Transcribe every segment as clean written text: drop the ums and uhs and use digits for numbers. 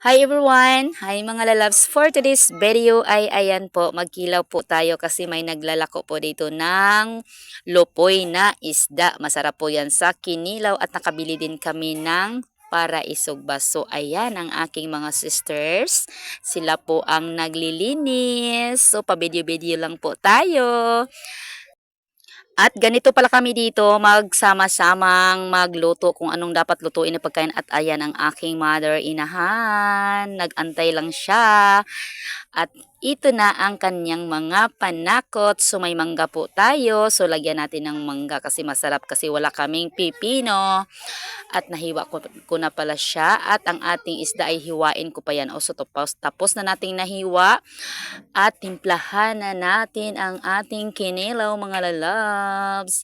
Hi everyone! Hi mga lalabs! For today's video ay ayan po, magkilaw po tayo kasi may naglalako po dito ng lopoy na isda. Masarap po yan sa kinilaw at nakabili din kami ng para isugba. So ayan ang aking mga sisters. Sila po ang naglilinis. So pa-video-video lang po tayo. At ganito pala kami dito, magsama-samang magluto kung anong dapat lutuin na pagkain. At ayan ang aking mother inahan. Nagantay lang siya. At ito na ang kanyang mga panakot. So may mangga po tayo. So lagyan natin ng mangga kasi masarap kasi wala kaming pipino. At nahiwa ko na pala siya. At ang ating isda ay hiwain ko pa yan. O so tapos na nating nahiwa. At timplahan na natin ang ating kinilaw mga lalabs.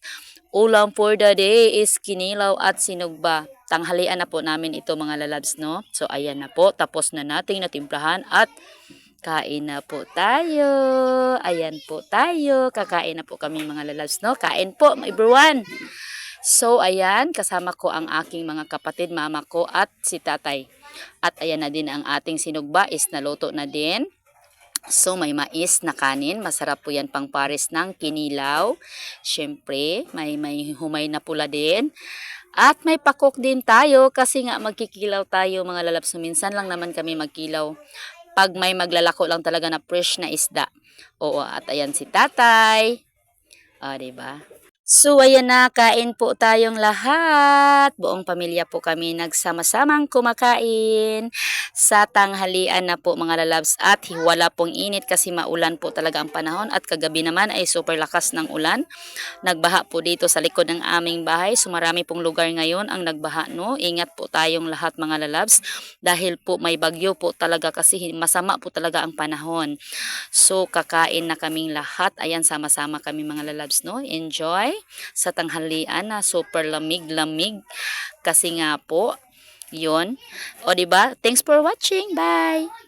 Ulam for the day is kinilaw at sinugba. Tanghalian na po namin ito mga lalabs, no? So ayan na po, tapos na nating natimplahan at kain na po tayo. Ayan po tayo. Kakain na po kami mga lalabs, no? Kain po everyone. So ayan, kasama ko ang aking mga kapatid, mama ko at si tatay. At ayan na din ang ating sinugba is naluto na din. So, may mais na kanin. Masarap po yan pang pares ng kinilaw. Siyempre, may humay na pula din. At may pakok din tayo kasi nga magkikilaw tayo mga lalabs. So, minsan lang naman kami magkilaw. Pag may maglalako lang talaga na fresh na isda. Oo, at ayan si tatay. O, diba? So, ayan na, kain po tayong lahat. Buong pamilya po kami nagsama-samang kumakain sa tanghalian na po mga lalabs. At wala pong init kasi maulan po talaga ang panahon. At kagabi naman ay super lakas ng ulan. Nagbaha po dito sa likod ng aming bahay. So, marami pong lugar ngayon ang nagbaha, no? Ingat po tayong lahat mga lalabs. Dahil po may bagyo po talaga kasi masama po talaga ang panahon. So, kakain na kaming lahat. Ayan, sama-sama kami mga lalabs, no? Enjoy sa tanghalian na super lamig-lamig. Kasi nga po, yun. O, diba? Thanks for watching. Bye!